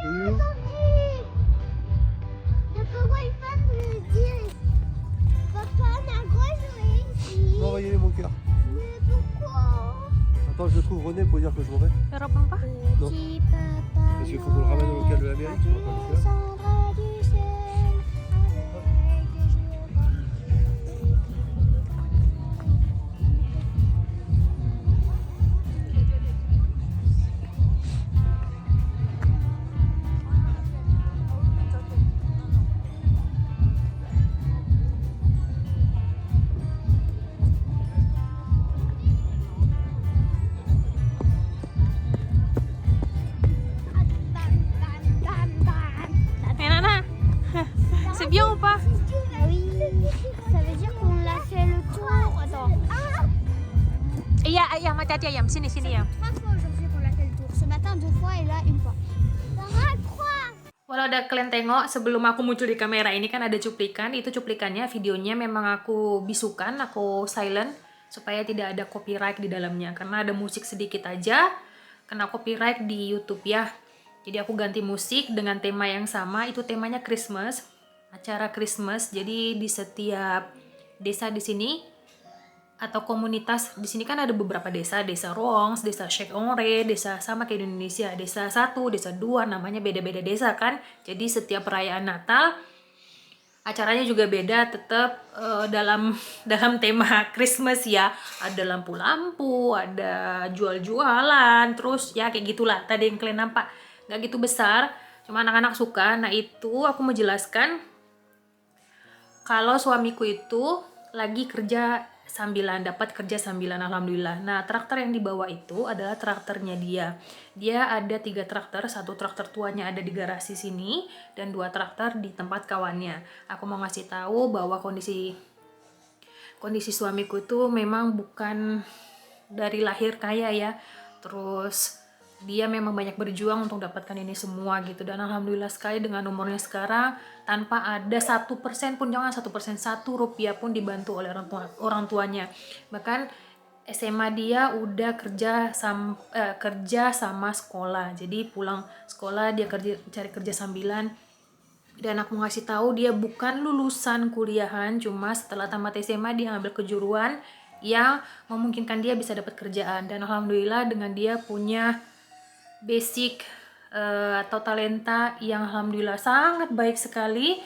Oui. Pourquoi il faut me dire papa, on a gros joué Tu m'as ici. envoyé mon cœur. Mais pourquoi? Attends, je trouve René pour dire que je m'en vais. Pero apa? Non. Petit papa Parce qu'il faut qu'on le ramène au local de la mairie. On va pas le faire. descendra du ciel avec des jours comme Eh Nana, c'est bien ou pas? Oui, ça veut dire qu'on l'a fait le tour. Attends. Iya, ayam, hati-hati ayam. Sini, sini ya. 3 fois aujourd'hui qu'on l'a fait le tour. Ce matin 2 fois et là 1 fois. Sarah, 3. Walau udah kalian tengok sebelum aku muncul di kamera ini kan ada cuplikan. Itu cuplikannya, videonya memang aku bisukan, aku silent supaya tidak ada copyright di dalamnya. Karena ada musik sedikit aja, kena copyright di YouTube ya. Jadi aku ganti musik dengan tema yang sama. Itu temanya Christmas, acara Christmas. Jadi di setiap desa di sini atau komunitas di sini kan ada beberapa desa, desa Rongs, desa Sheikh Ongre, desa sama kayak di Indonesia, desa 1, desa 2, namanya beda-beda desa kan. Jadi setiap perayaan Natal acaranya juga beda, tetap dalam tema Christmas ya. Ada lampu-lampu, ada jual-jualan, terus ya kayak gitulah. Tadi yang kalian nampak nggak gitu besar, cuma anak-anak suka. Nah itu aku mau jelaskan kalau suamiku itu lagi kerja sambilan, dapat kerja sambilan, alhamdulillah. Nah traktor yang dibawa itu adalah traktornya dia. Dia ada 3 traktor, 1 traktor tuanya ada di garasi sini dan 2 traktor di tempat kawannya. Aku mau ngasih tahu bahwa kondisi suamiku itu memang bukan dari lahir kaya ya. Terus dia memang banyak berjuang untuk dapatkan ini semua gitu, dan alhamdulillah sekali dengan umurnya sekarang tanpa ada 1% pun, jangan 1%, 1 rupiah pun dibantu oleh orang tuanya. Bahkan SMA dia udah kerja sama sekolah, jadi pulang sekolah dia cari kerja sambilan. Dan aku mau ngasih tahu dia bukan lulusan kuliahan, cuma setelah tamat SMA dia ngambil kejuruan yang memungkinkan dia bisa dapat kerjaan. Dan alhamdulillah dengan dia punya basic atau talenta yang alhamdulillah sangat baik sekali.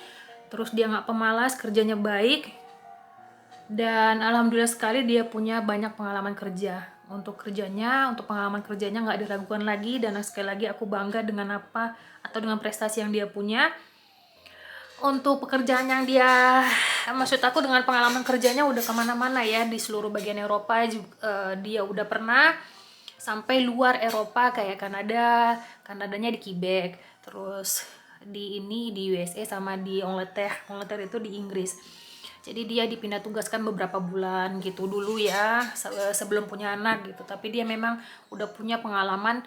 Terus dia nggak pemalas, kerjanya baik, dan alhamdulillah sekali dia punya banyak pengalaman kerja. Untuk pengalaman kerjanya nggak diragukan lagi, dan sekali lagi aku bangga dengan apa atau dengan prestasi yang dia punya. Untuk pekerjaan yang maksud aku dengan pengalaman kerjanya udah kemana-mana ya, di seluruh bagian Eropa dia udah pernah sampai luar Eropa kayak Kanadanya di Quebec, terus di USA sama di Angleterre itu di Inggris. Jadi dia dipindah tugaskan beberapa bulan gitu dulu ya, sebelum punya anak gitu. Tapi dia memang udah punya pengalaman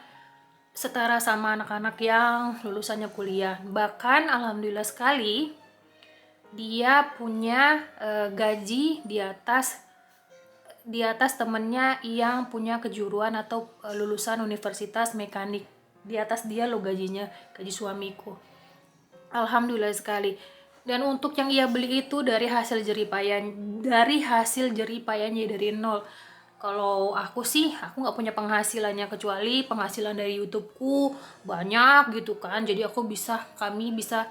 setara sama anak-anak yang lulusannya kuliah. Bahkan alhamdulillah sekali dia punya gaji di atas temennya yang punya kejuruan atau lulusan universitas mekanik. Di atas dia lo gajinya, gaji suamiku. Alhamdulillah sekali. Dan untuk yang ia beli itu dari hasil jeripayanya dari nol. Kalau aku sih, aku nggak punya penghasilannya kecuali penghasilan dari YouTubeku banyak gitu kan. Jadi kami bisa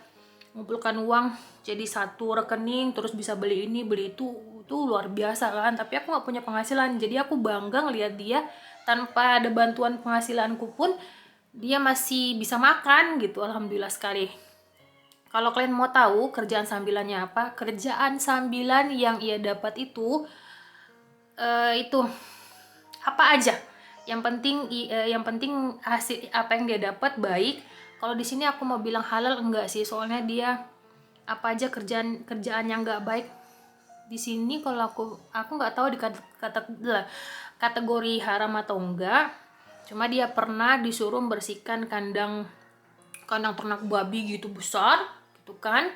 ngumpulkan uang jadi satu rekening, terus bisa beli ini beli itu luar biasa kan. Tapi aku nggak punya penghasilan, jadi aku bangga ngelihat dia tanpa ada bantuan penghasilanku pun dia masih bisa makan gitu, alhamdulillah sekali. Kalau kalian mau tahu kerjaan sambilannya apa, kerjaan sambilan yang ia dapat itu apa aja, yang penting hasil apa yang dia dapat baik. Kalau di sini aku mau bilang halal enggak sih, soalnya dia apa aja kerjaan yang enggak baik di sini kalau aku nggak tahu di kategori haram atau enggak. Cuma dia pernah disuruh membersihkan kandang ternak babi gitu besar gitu kan,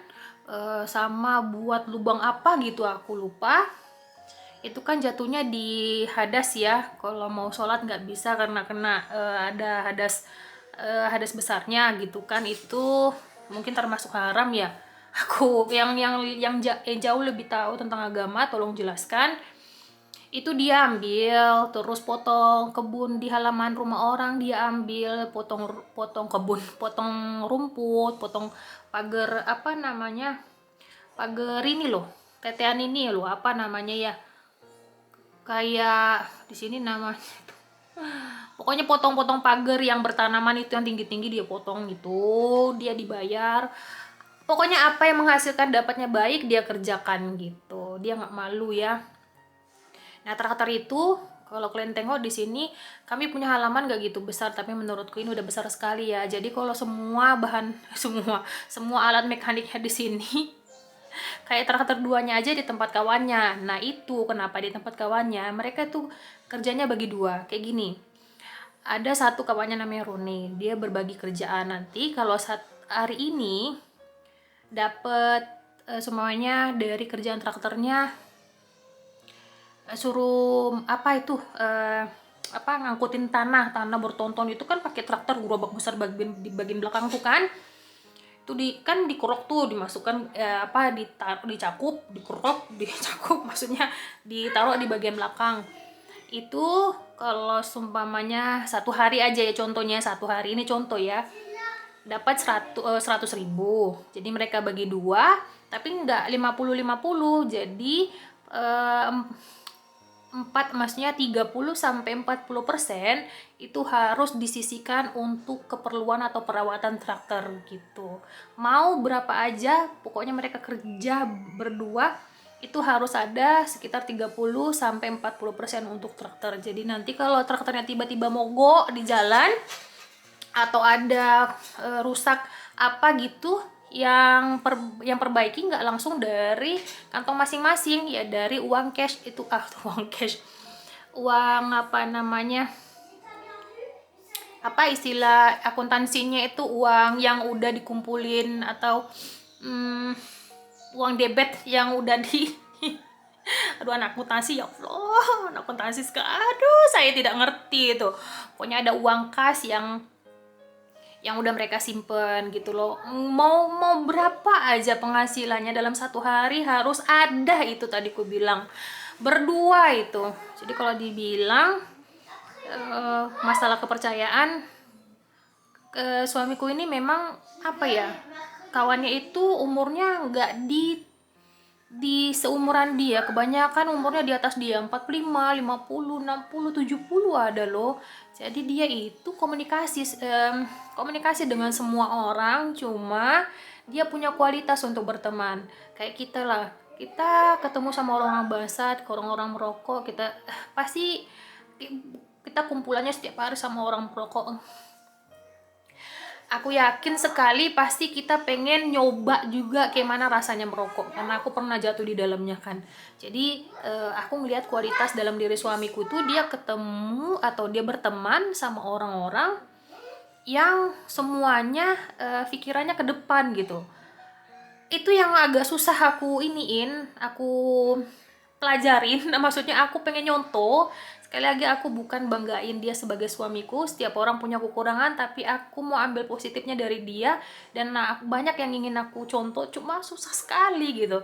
sama buat lubang apa gitu aku lupa. Itu kan jatuhnya di hadas ya, kalau mau sholat nggak bisa karena kena ada hadas hadas besarnya gitu kan, itu mungkin termasuk haram ya. Aku yang jauh lebih tahu tentang agama, tolong jelaskan. Itu dia ambil, terus potong kebun di halaman rumah orang, dia ambil, potong kebun, potong rumput, potong pagar, apa namanya, pagar ini loh, tetean ini loh, apa namanya ya, kayak di sini namanya, pokoknya potong-potong pagar yang bertanaman itu yang tinggi-tinggi dia potong gitu, dia dibayar. Pokoknya apa yang menghasilkan dapatnya baik dia kerjakan gitu, dia nggak malu ya. Nah, traktor itu kalau kalian tengok di sini kami punya halaman gak gitu besar, tapi menurutku ini udah besar sekali ya. Jadi kalau semua bahan semua alat mekaniknya di sini kayak traktor duanya aja di tempat kawannya. Nah, itu kenapa di tempat kawannya mereka tuh kerjanya bagi dua kayak gini. Ada satu kawannya namanya Rone, dia berbagi kerjaan. Nanti kalau hari ini dapat semuanya dari kerjaan traktornya, suruh apa itu apa ngangkutin tanah bertonton itu kan pakai traktor gerobak besar di bagian belakang tuh kan, itu kan dikerok tuh, dimasukkan apa ditaruh, dicakup maksudnya ditaruh di bagian belakang. Itu kalau sumpamanya satu hari aja ya, contohnya satu hari ini contoh ya, dapat 100.000. Jadi mereka bagi dua, tapi nggak 50-50, jadi 30-40% itu harus disisihkan untuk keperluan atau perawatan traktor gitu. Mau berapa aja, pokoknya mereka kerja berdua itu harus ada sekitar 30-40% untuk traktor. Jadi nanti kalau traktornya tiba-tiba mogok di jalan atau ada rusak apa gitu, yang perbaiki nggak langsung dari kantong masing-masing ya, dari uang cash itu uang apa namanya, apa istilah akuntansinya itu, uang yang udah dikumpulin atau uang debit yang udah di aduh, anak akuntansi ya Allah, anak akuntansi sekali, aduh saya tidak ngerti itu. Pokoknya ada uang kas yang udah mereka simpen gitu loh. Mau berapa aja penghasilannya dalam satu hari harus ada, itu tadi ku bilang berdua itu. Jadi kalau dibilang masalah kepercayaan, suamiku ini memang apa ya, kawannya itu umurnya nggak di seumuran dia, kebanyakan umurnya di atas dia, 45, 50, 60, 70 ada loh. Jadi dia itu komunikasi dengan semua orang, cuma dia punya kualitas untuk berteman. Kayak kita lah, kita ketemu sama orang-orang basat, orang-orang merokok, kita pasti kita kumpulannya setiap hari sama orang merokok. Aku yakin sekali pasti kita pengen nyoba juga kayak mana rasanya merokok, karena aku pernah jatuh di dalamnya kan. Jadi aku ngelihat kualitas dalam diri suamiku tuh, dia ketemu atau dia berteman sama orang-orang yang semuanya pikirannya ke depan gitu. Itu yang agak susah aku pelajarin. Maksudnya aku pengen nyontoh. Sekali lagi aku bukan banggain dia sebagai suamiku, setiap orang punya kekurangan, tapi aku mau ambil positifnya dari dia. Dan banyak yang ingin aku contoh, cuma susah sekali gitu.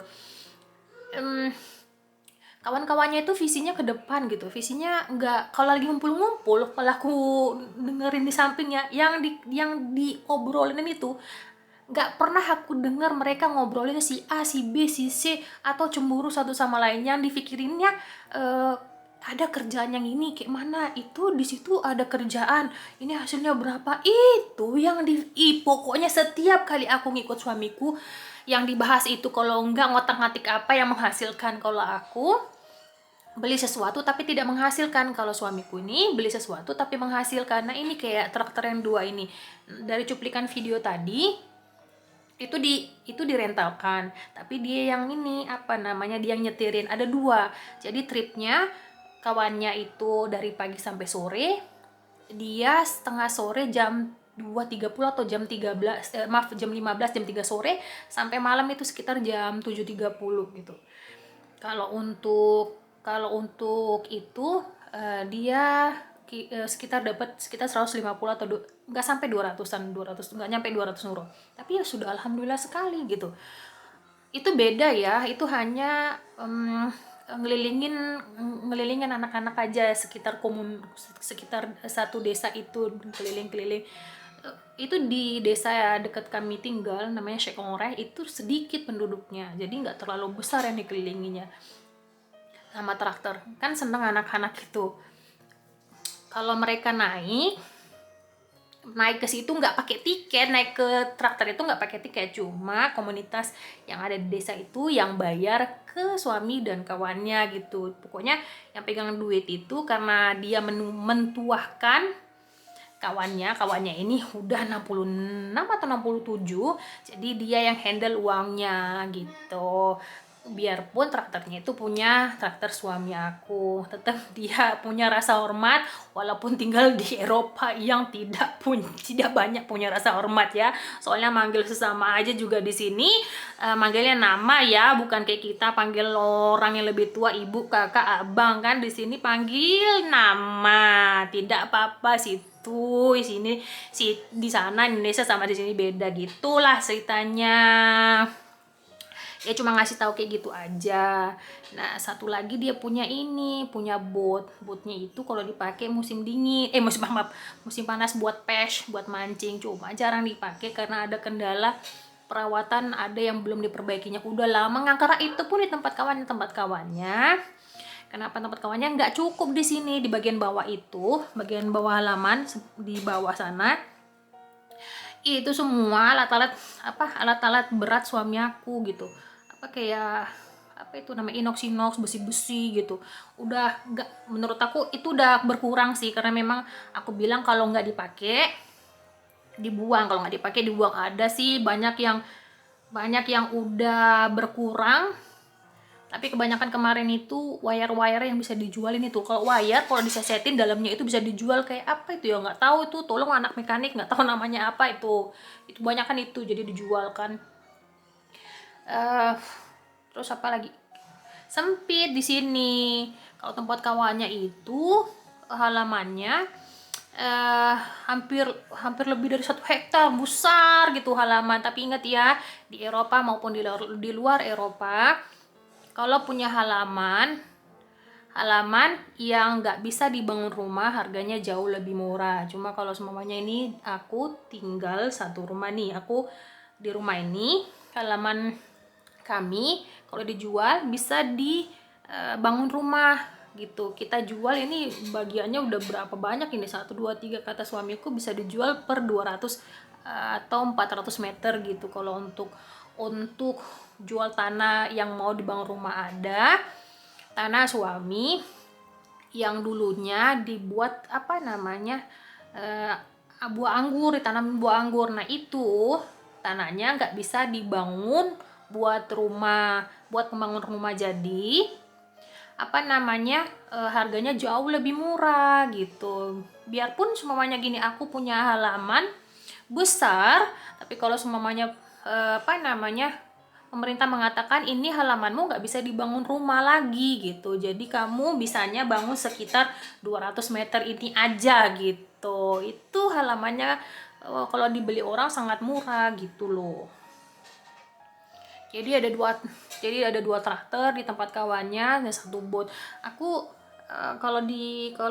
Kawan-kawannya itu visinya ke depan gitu, visinya nggak, kalau lagi ngumpul-ngumpul, kalau aku dengerin di sampingnya yang diobrolin itu, nggak pernah aku dengar mereka ngobrolin si A, si B, si C, atau cemburu satu sama lain. Yang dipikirinnya ada kerjaan yang ini kayak mana, itu di situ ada kerjaan ini hasilnya berapa, itu yang pokoknya setiap kali aku ngikut suamiku yang dibahas itu. Kalau enggak ngotak-ngatik apa yang menghasilkan. Kalau aku beli sesuatu tapi tidak menghasilkan, kalau suamiku ini beli sesuatu tapi menghasilkan. Nah, ini kayak traktor yang dua ini, dari cuplikan video tadi itu direntalkan, tapi dia yang ini apa namanya, dia yang nyetirin, ada dua. Jadi tripnya kawannya itu dari pagi sampai sore, dia setengah sore jam 2.30 atau jam 13 jam 15, jam 3 sore sampai malam itu sekitar jam 7.30 gitu. Kalau untuk itu dia sekitar dapat sekitar 150 atau nggak sampai 200-an, 200 nggak nyampe 200 euro. Tapi ya sudah alhamdulillah sekali gitu. Itu beda ya, itu hanya ngelilingin anak-anak aja sekitar sekitar satu desa itu, keliling-keliling. Itu di desa dekat kami tinggal namanya Shekongoreh, itu sedikit penduduknya, jadi nggak terlalu besar yang dikelilinginya sama traktor. Kan seneng anak-anak itu kalau mereka naik ke situ nggak pakai tiket, naik ke traktor itu nggak pakai tiket, cuma komunitas yang ada di desa itu yang bayar ke suami dan kawannya gitu. Pokoknya yang pegang duit itu karena dia mentuahkan kawannya ini udah 66 atau 67, jadi dia yang handle uangnya gitu. Biarpun traktornya itu punya traktor suami aku, tetap dia punya rasa hormat walaupun tinggal di Eropa yang tidak banyak punya rasa hormat ya. Soalnya manggil sesama aja juga di sini manggilnya nama ya, bukan kayak kita panggil orang yang lebih tua ibu, kakak, abang kan. Di sini panggil nama, tidak apa-apa situ. Di sini di sana Indonesia sama di sini beda gitulah ceritanya. Ya cuma ngasih tahu kayak gitu aja. Nah, satu lagi dia punya botnya itu kalau dipakai musim dingin, musim panas buat pes, buat mancing. Cuma jarang dipakai karena ada kendala perawatan, ada yang belum diperbaikinya. Udah lama ngangkara itu pun di tempat kawannya. Kenapa tempat kawannya nggak cukup di sini, di bagian bawah itu, bagian bawah halaman di bawah sana. Itu semua alat-alat berat suami aku gitu. Kayak itu namanya inox besi-besi gitu. Udah nggak, menurut aku itu udah berkurang sih, karena memang aku bilang kalau nggak dipakai dibuang, ada sih banyak yang udah berkurang, tapi kebanyakan kemarin itu wire yang bisa dijualin itu. Kalau disesetin dalamnya itu bisa dijual kayak apa itu ya, nggak tahu itu, tolong anak mekanik, nggak tahu namanya apa itu banyak kan itu, jadi dijual kan. Terus apa lagi, sempit di sini. Kalau tempat kawannya itu halamannya hampir lebih dari 1 hektar, besar gitu halaman. Tapi ingat ya, di Eropa maupun di luar Eropa, kalau punya halaman yang nggak bisa dibangun rumah, harganya jauh lebih murah. Cuma kalau semuanya ini aku tinggal satu rumah nih, aku di rumah ini halaman kami kalau dijual bisa dibangun rumah gitu. Kita jual ini bagiannya udah berapa banyak ini, 1, 2, 3 kata suamiku, bisa dijual per 200 atau 400 meter gitu. Kalau untuk jual tanah yang mau dibangun rumah, ada tanah suami yang dulunya dibuat buah anggur, ditanam buah anggur. Nah itu tanahnya nggak bisa dibangun buat membangun rumah, jadi harganya jauh lebih murah gitu. Biarpun semuanya gini, aku punya halaman besar, tapi kalau semuanya pemerintah mengatakan ini halamanmu nggak bisa dibangun rumah lagi gitu, jadi kamu bisanya bangun sekitar 200 meter ini aja gitu. Itu halamannya kalau dibeli orang sangat murah gitu loh. Jadi ada dua traktor di tempat kawannya dan 1 bot. Aku kalau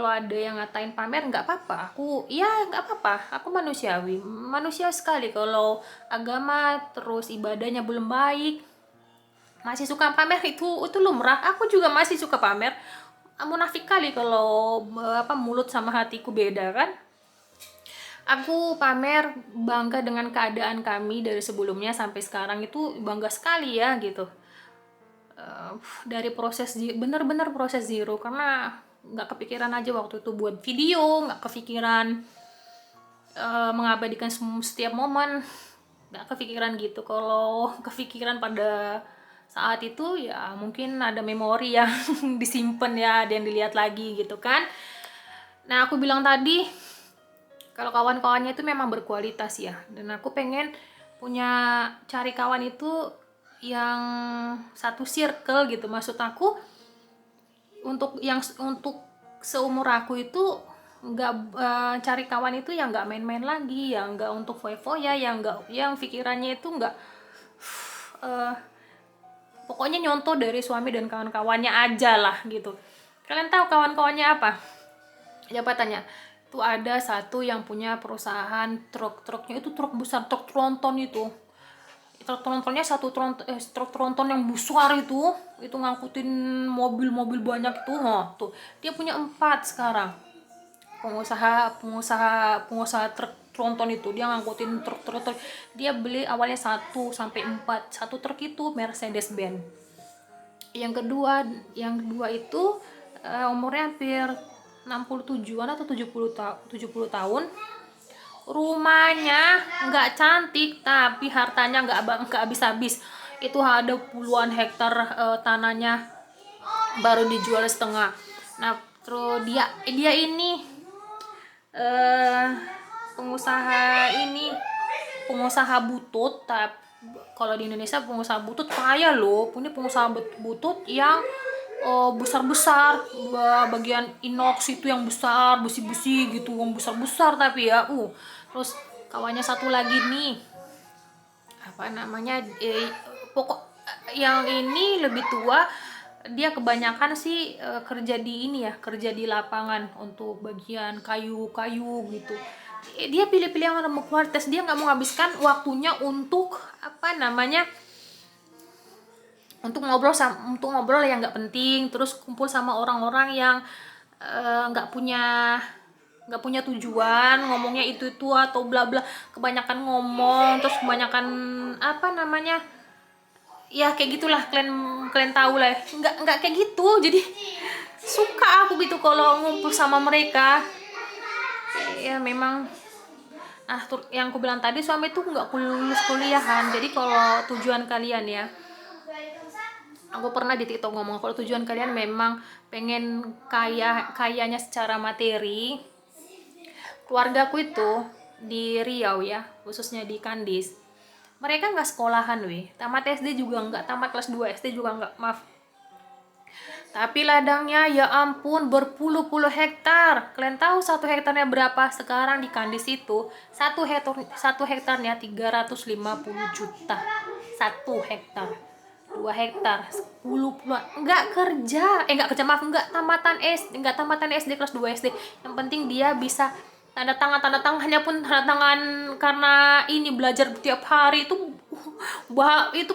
ada yang ngatain pamer, nggak apa-apa. Nggak apa-apa. Aku manusia sekali. Kalau agama terus ibadahnya belum baik, masih suka pamer, itu lumrah. Aku juga masih suka pamer. Munafik kali kalau mulut sama hatiku beda kan. Aku pamer, bangga dengan keadaan kami dari sebelumnya sampai sekarang, itu bangga sekali ya gitu. Dari bener-bener proses zero, karena nggak kepikiran aja waktu itu buat video, nggak kepikiran mengabadikan setiap momen, nggak kepikiran gitu. Kalau kepikiran pada saat itu ya mungkin ada memori yang disimpan ya, ada yang dilihat lagi gitu kan. Nah, aku bilang tadi kalau kawan-kawannya itu memang berkualitas ya, dan aku pengen cari kawan itu yang satu circle gitu. Maksud aku untuk seumur aku itu cari kawan itu yang nggak main-main lagi, yang nggak untuk foya-foya, yang pikirannya itu nggak pokoknya nyontoh dari suami dan kawan-kawannya aja lah gitu. Kalian tahu kawan-kawannya apa? Jabatannya itu ada satu yang punya perusahaan truk-truknya itu truk besar, truk tronton itu. Truk trontonnya truk tronton yang besar itu ngangkutin mobil-mobil banyak itu. Tuh dia punya 4 sekarang. Pengusaha truk tronton itu dia ngangkutin truk. Dia beli awalnya 1 sampai 4. Satu truk itu Mercedes Benz. Yang kedua itu umurnya hampir 67-an atau 70 tahun. Rumahnya nggak cantik tapi hartanya nggak habis-habis. Itu ada puluhan hektar tanahnya baru dijual setengah. Nah terus dia ini pengusaha butut. Kalau di Indonesia pengusaha butut kaya loh. Punya pengusaha butut yang besar-besar, bagian inox itu yang besar, besi-besi gitu, yang besar-besar tapi ya. Terus kawannya satu lagi nih, apa namanya, pokok yang ini lebih tua. Dia kebanyakan sih kerja di lapangan untuk bagian kayu gitu. Dia pilih-pilih yang berkualitas. Dia nggak mau menghabiskan waktunya untuk untuk ngobrol yang nggak penting, terus kumpul sama orang-orang yang nggak punya tujuan, ngomongnya itu atau bla bla, kebanyakan ngomong, terus kebanyakan ya kayak gitulah, kalian tahu lah. Nggak kayak gitu. Jadi suka aku gitu kalau ngumpul sama mereka. Ya memang yang aku bilang tadi, suami tuh nggak lulus kuliahan. Jadi kalau tujuan kalian ya, aku pernah di TikTok ngomong, kalau tujuan kalian memang pengen kayanya secara materi. Keluargaku itu di Riau ya, khususnya di Kandis, mereka nggak sekolahan tamat SD juga nggak, tamat kelas 2 SD juga nggak, maaf. Tapi ladangnya ya ampun berpuluh-puluh hektar. Kalian tahu 1 hektarnya berapa sekarang di Kandis itu? 1 hektarnya 350 juta. 1 hektar. 2 hektar 10 puluh. Nggak kerja tamatan SD kelas 2 SD. Yang penting dia bisa tanda tangannya pun tanda tangan, karena ini belajar tiap hari itu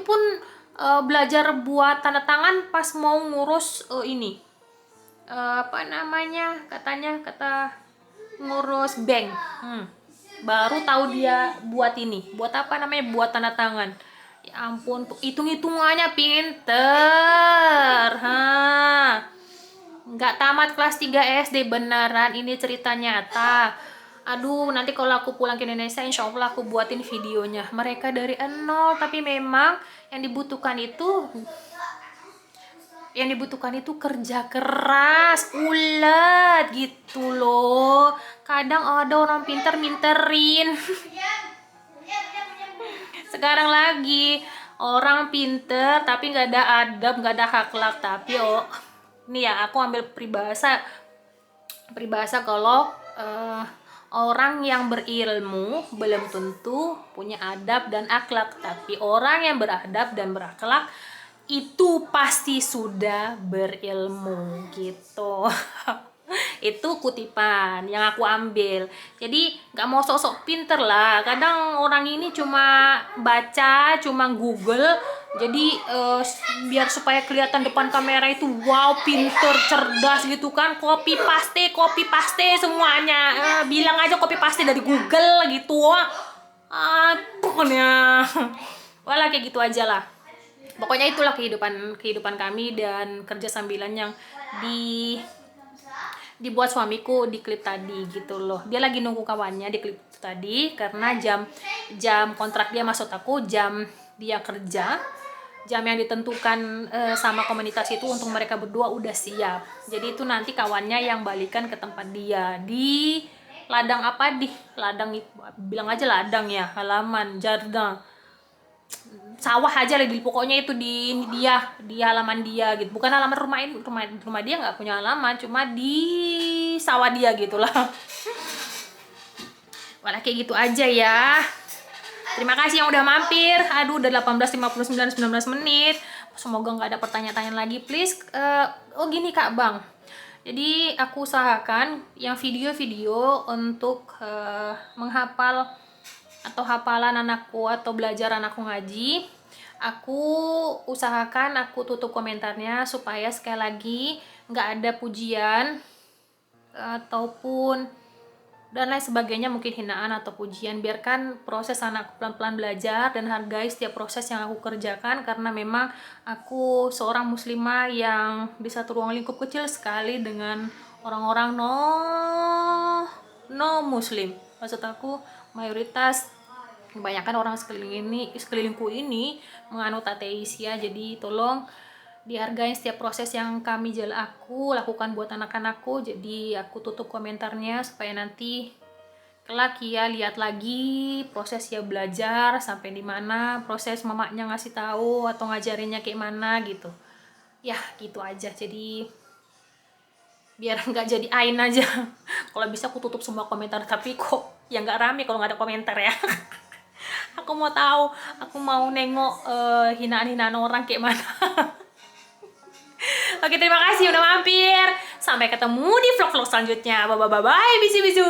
pun belajar buat tanda tangan pas mau ngurus kata ngurus bank. Baru tahu dia buat buat tanda tangan. Ya ampun, hitung-hitungannya pinter. Nggak tamat kelas 3 SD, beneran, ini cerita nyata. Aduh, nanti kalau aku pulang ke Indonesia, insya Allah aku buatin videonya. Mereka dari nol, tapi memang yang dibutuhkan itu kerja keras, ulet gitu loh. Kadang ada orang pinter minterin. Sekarang lagi orang pinter tapi nggak ada adab, nggak ada akhlak. Tapi ini ya, aku ambil peribahasa kalau orang yang berilmu belum tentu punya adab dan akhlak, tapi orang yang beradab dan berakhlak itu pasti sudah berilmu gitu. Itu kutipan yang aku ambil. Jadi nggak mau sok-sok pinter lah. Kadang orang ini cuma baca, cuma Google. Jadi biar supaya kelihatan depan kamera itu wow, pinter, cerdas gitu kan. Copy paste semuanya. Bilang aja copy paste dari Google gitu. Pokoknya wala kayak gitu aja lah. Pokoknya itulah kehidupan kami dan kerja sambilan yang dibuat suamiku di klip tadi gitu loh. Dia lagi nunggu kawannya di klip tadi karena jam kontrak dia, maksud aku jam dia kerja, jam yang ditentukan sama komunitas itu untuk mereka berdua udah siap. Jadi itu nanti kawannya yang balikan ke tempat dia di ladang bilang aja ladang ya, halaman, jardin. sawah aja lah, pokoknya itu di halaman dia gitu, bukan halaman rumah dia, nggak punya halaman, cuma di sawah dia gitulah. Walah kayak gitu aja ya. Terima kasih yang udah mampir. Aduh udah 18:59, 19 menit. Semoga nggak ada pertanyaan lagi, please. Oh gini Kak Bang, jadi aku usahakan yang video-video untuk menghafal atau hafalan anakku atau belajar anakku ngaji, aku usahakan aku tutup komentarnya supaya sekali lagi nggak ada pujian ataupun dan lain sebagainya, mungkin hinaan atau pujian. Biarkan proses anakku pelan-pelan belajar dan hargai setiap proses yang aku kerjakan, karena memang aku seorang muslimah yang di satu ruang lingkup kecil sekali dengan orang-orang no muslim. Maksud aku mayoritas kebanyakan orang sekelilingku ini menganut ateis ya. Jadi tolong dihargai setiap proses yang aku lakukan buat anak-anakku. Jadi aku tutup komentarnya supaya nanti kelak ya lihat lagi proses ya belajar sampai di mana, proses mamanya ngasih tahu atau ngajarinnya kayak mana gitu. Ya gitu aja. Jadi biar nggak jadi ain aja. Kalau bisa aku tutup semua komentar, tapi kok ya nggak rame kalau nggak ada komentar ya. Aku mau tahu, aku mau nengok hinaan-hinaan orang kayak mana. Oke, terima kasih udah mampir. Sampai ketemu di vlog-vlog selanjutnya. Bye-bye, bisu-bisu.